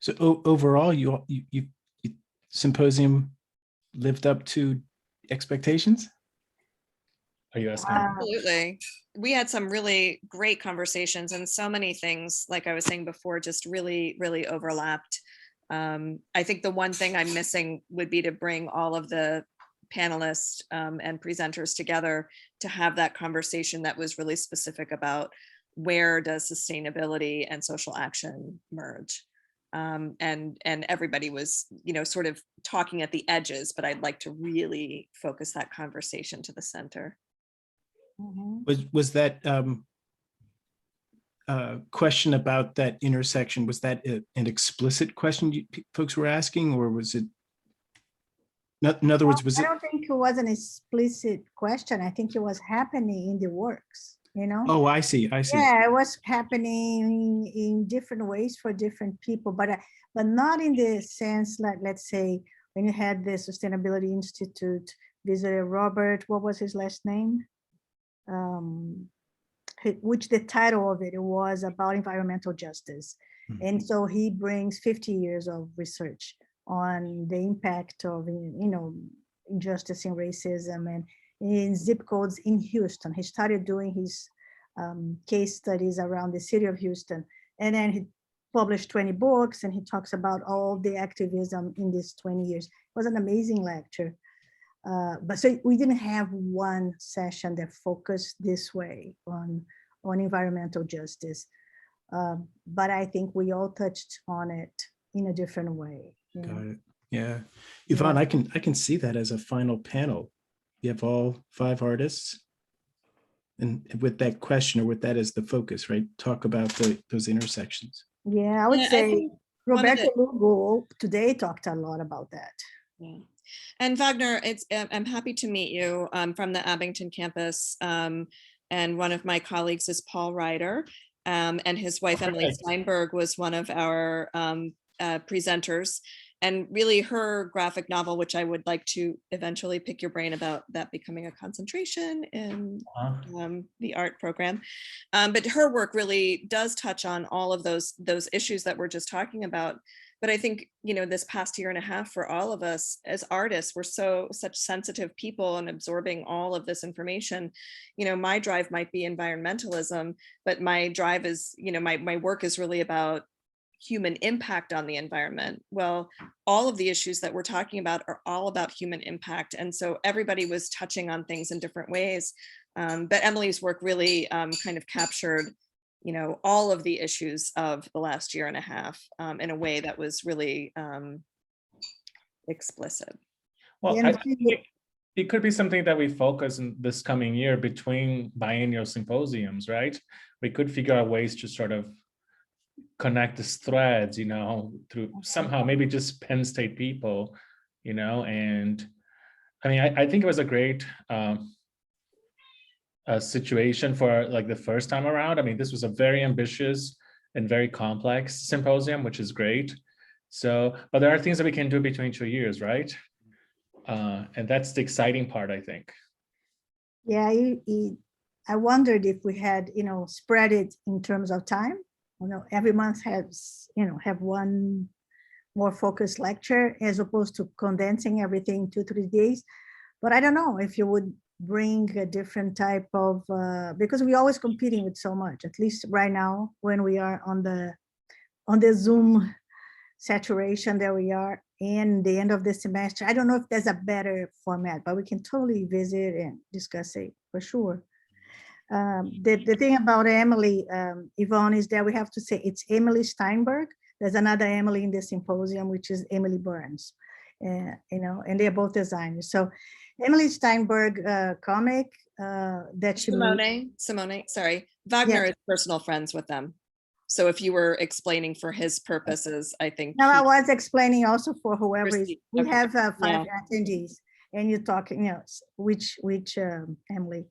So overall, you symposium lived up to expectations? Are you asking? Absolutely. We had some really great conversations and so many things, like I was saying before, just really, really overlapped. I think the one thing I'm missing would be to bring all of the panelists and presenters together to have that conversation that was really specific about where does sustainability and social action merge. And everybody was, sort of talking at the edges, but I'd like to really focus that conversation to the center. Was that question about that intersection, was that an explicit question folks were asking, or was it, in other words, was I it? don't think it was an explicit question. I think it was happening in the works, Oh, I see. Yeah, it was happening in different ways for different people, but not in the sense like, let's say, when you had the Sustainability Institute visitor, Robert, what was his last name? Which the title of it was about environmental justice. And so he brings 50 years of research on the impact of, injustice and racism and in zip codes in Houston. He started doing his case studies around the city of Houston. And then he published 20 books, and he talks about all the activism in these 20 years. It was an amazing lecture. But so we didn't have one session that focused this way on environmental justice. But I think we all touched on it in a different way. Got it. Yeah. Yvonne, I can see that as a final panel. You have all 5 artists, and with that question, or with that as the focus, right? Talk about those intersections. Yeah, I would say Roberto Lugo today talked a lot about that. Yeah. And Wagner, I'm happy to meet you from the Abington campus. And one of my colleagues is Paul Ryder, and his wife, Emily Steinberg, was one of our presenters. And really her graphic novel, which I would like to eventually pick your brain about that becoming a concentration in the art program. But her work really does touch on all of those issues that we're just talking about. But I think, this past year and a half for all of us as artists, we're such sensitive people and absorbing all of this information. My drive might be environmentalism, but my drive is, my work is really about human impact on the environment. Well, all of the issues that we're talking about are all about human impact. And so everybody was touching on things in different ways. But Emily's work really kind of captured all of the issues of the last year and a half in a way that was really explicit. Well, I think it could be something that we focus in this coming year between biennial symposiums, right? We could figure out ways to sort of connect these threads, through somehow, maybe just Penn State people, and I mean, I think it was a great situation for like the first time around. I mean, this was a very ambitious and very complex symposium, which is great. So, but there are things that we can do between 2 years, right? And that's the exciting part, I think. Yeah, I wondered if we had, spread it in terms of time. Every month has, have one more focused lecture as opposed to condensing everything 2-3 days. But I don't know if you would bring a different type of, because we're always competing with so much, at least right now when we are on the Zoom saturation that we are in the end of the semester. I don't know if there's a better format, but we can totally visit and discuss it for sure. The thing about Emily, Yvonne, is that we have to say it's Emily Steinberg. There's another Emily in the symposium, which is Emily Burns, and they're both designers. So Emily Steinberg comic that she Simone, sorry. Wagner is personal friends with them. So if you were explaining for his purposes, I think. No, I was explaining also for whoever is, we have 5 attendees, and you're talking, which Emily.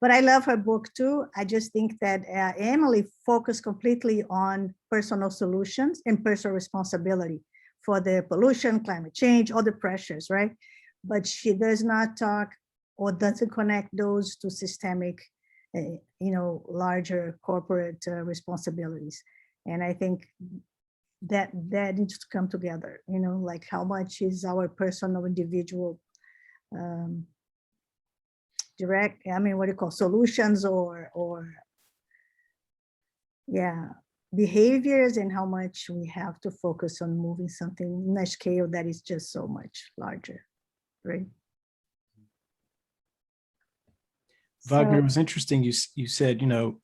But I love her book too. I just think that Emily focused completely on personal solutions and personal responsibility for the pollution, climate change, all the pressures, right? But she does not talk or doesn't connect those to systemic, larger corporate responsibilities. And I think that needs to come together, you know, like how much is our personal, individual, direct, I mean, what do you call solutions or yeah, behaviors, and how much we have to focus on moving something in a scale that is just so much larger, right? Wagner, it So, was interesting. You said, you know,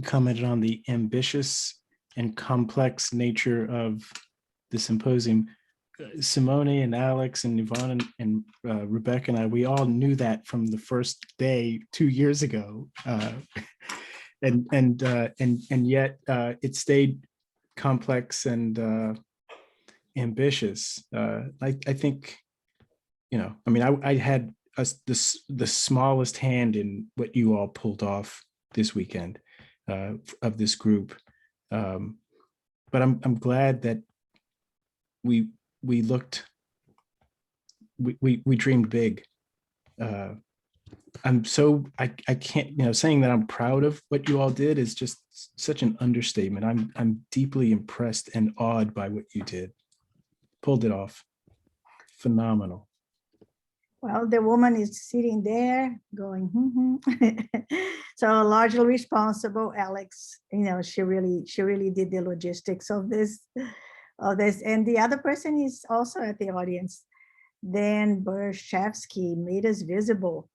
commented on the ambitious and complex nature of the symposium. Simone and Alex and Yvonne and Rebecca and I, we all knew that from the first day 2 years ago, and yet it stayed complex and ambitious. I think, you know, I mean, I had the smallest hand in what you all pulled off this weekend of this group, but I'm glad that we looked, we dreamed big. I'm so I can't, you know, saying that I'm proud of what you all did is just such an understatement. I'm deeply impressed and awed by what you did. Pulled it off. Phenomenal. well, the woman is sitting there going, so largely responsible, Alex, you know, she really did the logistics of this. And the other person is also at the audience. Dan Burszewski made us visible.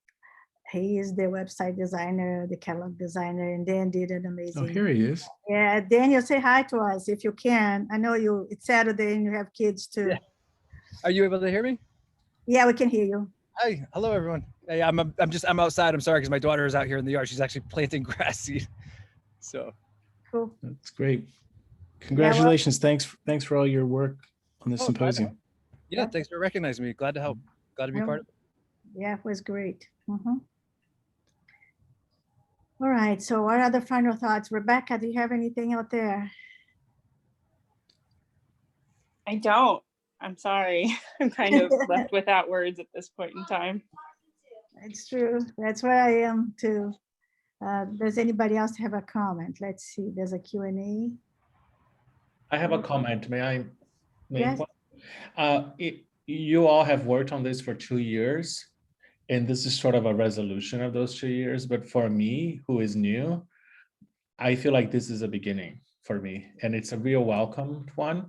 He is the website designer, the catalog designer, and Dan did an Oh, amazing. here he is. Yeah, Daniel, say hi to us if you can. I know it's Saturday and you have kids too. Yeah. Are you able to hear me? Yeah, we can hear you. Hi, hello everyone. Hey, I'm outside. I'm sorry because my daughter is out here in the yard. She's actually planting grass seed. So Cool. That's great. Congratulations. Thanks for all your work on the Oh, symposium. yeah, thanks for recognizing me. Glad to help. Glad to be part of it. Yeah, it was great. All right, so what are the final thoughts? Rebecca, do you have anything out there? I don't. I'm sorry. I'm kind of left without words at this point in time. It's true. That's where I am too. Does anybody else have a comment? Let's see. There's a Q&A. I have a comment. May I make Yes. one? You all have worked on this for 2 years, and this is sort of a resolution of those 2 years. But for me, who is new, I feel like this is a beginning for me, and it's a real welcomed one.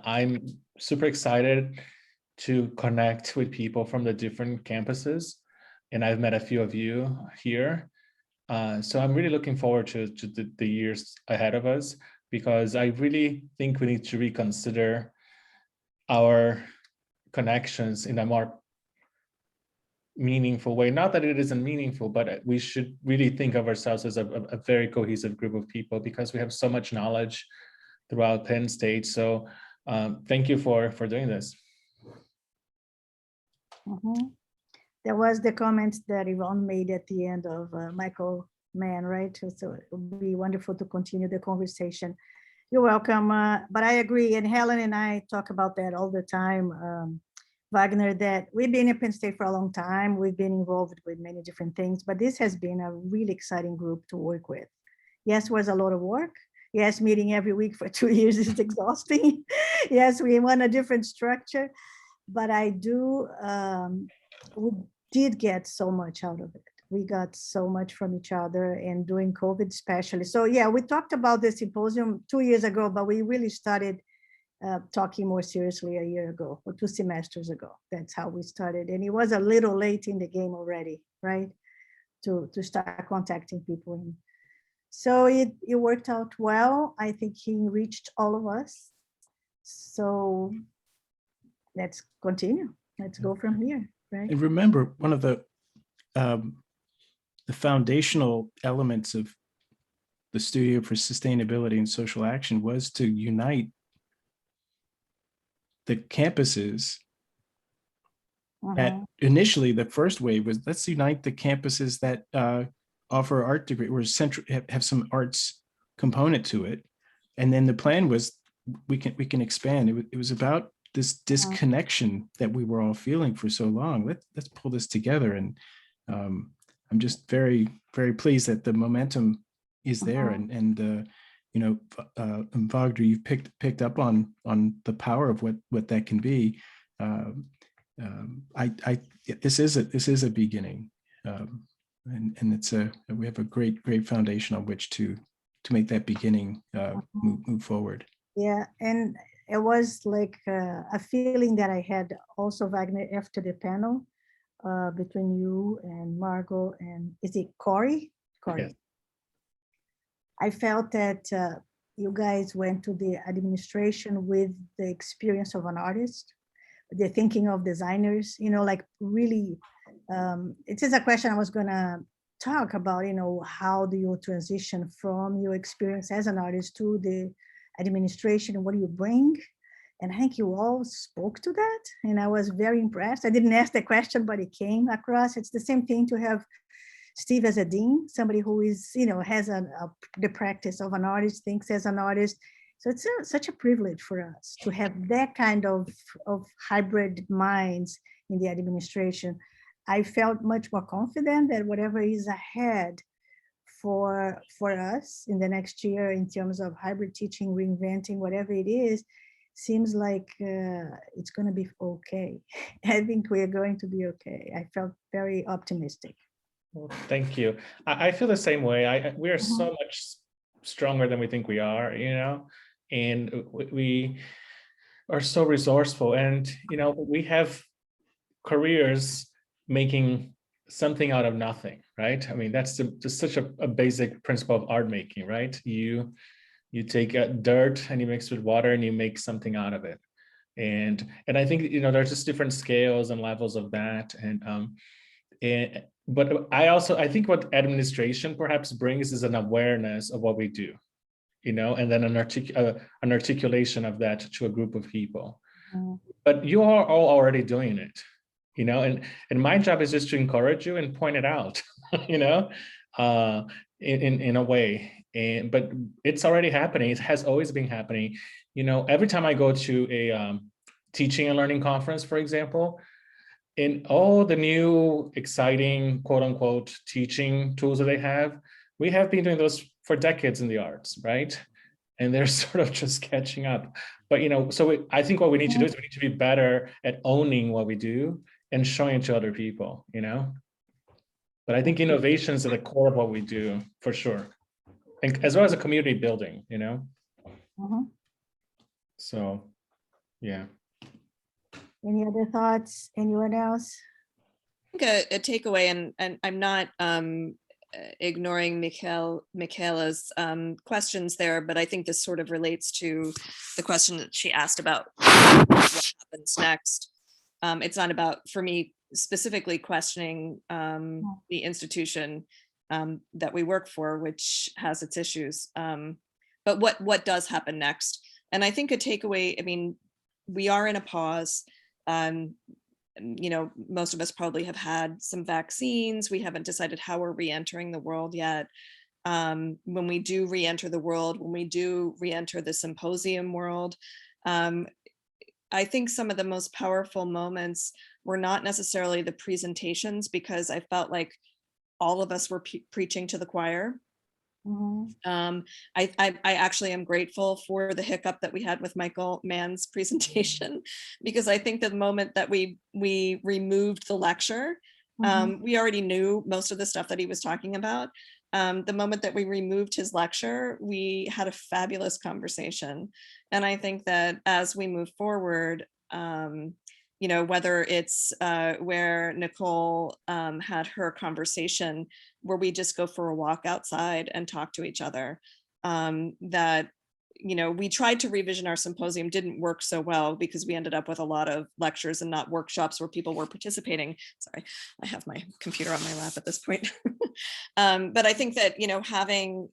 I'm super excited to connect with people from the different campuses, and I've met a few of you here. So I'm really looking forward to the years ahead of us, because I really think we need to reconsider our connections in a more meaningful way. Not that it isn't meaningful, but we should really think of ourselves as a very cohesive group of people, because we have so much knowledge throughout Penn State. So thank you for doing this. There was the comments that Yvonne made at the end of Michael Mann, right? So it would be wonderful to continue the conversation. You're welcome. But I agree, and Helen and I talk about that all the time, Wagner, that we've been at Penn State for a long time. We've been involved with many different things, but this has been a really exciting group to work with. Yes, it was a lot of work. Yes, meeting every week for 2 years is exhausting. Yes, we want a different structure, but we did get so much out of it. We got so much from each other, and during COVID especially. So yeah, we talked about the symposium 2 years ago, but we really started talking more seriously a year ago or 2 semesters ago. That's how we started. And it was a little late in the game already, right? To start contacting people. So it worked out well. I think he reached all of us. So let's continue. Let's go from here, right? And remember, one of the foundational elements of the Studio for Sustainability and Social Action was to unite the campuses. At initially, the first wave was, let's unite the campuses that offer art degree, or have some arts component to it. And then the plan was, we can expand. It was about this disconnection that we were all feeling for so long. Let's pull this together. And I'm just very, very pleased that the momentum is there. And and Wagner, you've picked up on the power of what that can be. This is a beginning, and we have a great foundation on which to make that beginning move forward. Yeah, and it was like a feeling that I had also, Wagner, after the panel between you and Margot and is it Corey? Corey. Yes. I felt that you guys went to the administration with the experience of an artist, the thinking of designers, like really, it is a question I was gonna talk about, how do you transition from your experience as an artist to the administration and what do you bring? And I think you all spoke to that and I was very impressed. I didn't ask the question, but it came across. It's the same thing to have Steve as a dean, somebody who is, has the practice of an artist, thinks as an artist. So it's such a privilege for us to have that kind of hybrid minds in the administration. I felt much more confident that whatever is ahead for us in the next year in terms of hybrid teaching, reinventing, whatever it is, seems like it's going to be okay. I think we are going to be okay. I felt very optimistic. Well, thank you. I feel the same way. We are so much stronger than we think we are, and we are so resourceful, and we have careers making something out of nothing, right? I mean, that's just such a basic principle of art making, right? You take dirt and you mix with water and you make something out of it, and I think there's just different scales and levels of that, but I think what administration perhaps brings is an awareness of what we do, and then an articulation of that to a group of people. But you are all already doing it, and my job is just to encourage you and point it out, in a way. But it's already happening. It has always been happening. Every time I go to a teaching and learning conference, for example, in all the new exciting quote unquote teaching tools that they have, we have been doing those for decades in the arts, right? And they're sort of just catching up. But so I think what we need to do is we need to be better at owning what we do and showing it to other people, But I think innovation is at the core of what we do, for sure. And as well as a community building, So, yeah. Any other thoughts? Anyone else? I think a takeaway, and I'm not ignoring Michaela's questions there, but I think this sort of relates to the question that she asked about what happens next. It's not about, for me, specifically questioning the institution that we work for, which has its issues. But what does happen next? And I think a takeaway, I mean, we are in a pause. Most of us probably have had some vaccines. We haven't decided how we're re-entering the world yet. When we do re-enter the world, when we do re-enter the symposium world, I think some of the most powerful moments were not necessarily the presentations, because I felt like all of us were preaching to the choir. I actually am grateful for the hiccup that we had with Michael Mann's presentation, because I think the moment that we removed the lecture, we already knew most of the stuff that he was talking about. The moment that we removed his lecture, we had a fabulous conversation. And I think that as we move forward, whether it's where Nicole had her conversation, where we just go for a walk outside and talk to each other, that, we tried to revision our symposium, didn't work so well because we ended up with a lot of lectures and not workshops where people were participating. Sorry, I have my computer on my lap at this point. But I think that, having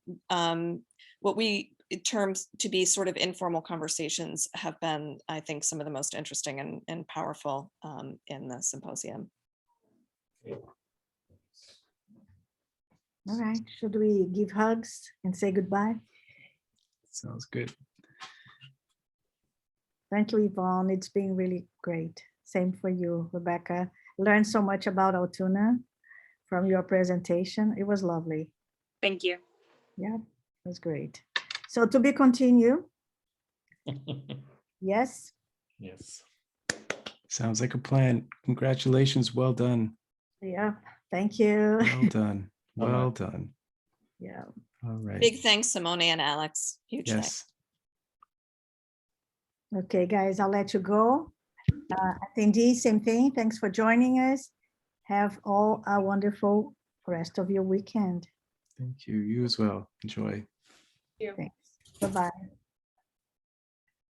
what we terms to be sort of informal conversations have been, I think, some of the most interesting and powerful in the symposium. All right, should we give hugs and say goodbye? Sounds good. Thank you, Yvonne. It's been really great. Same for you, Rebecca. Learned so much about Altoona from your presentation. It was lovely. Thank you. Yeah, it was great. So to be continued, yes. Yes. Sounds like a plan. Congratulations. Well done. Yeah, thank you. Well done. Bye-bye. Well done. Yeah. All right. Big thanks, Simone and Alex. Huge thanks. Yes. Okay, guys, I'll let you go. Attendees, same thing. Thanks for joining us. Have all a wonderful rest of your weekend. Thank you. You as well. Enjoy. Thanks. Bye-bye.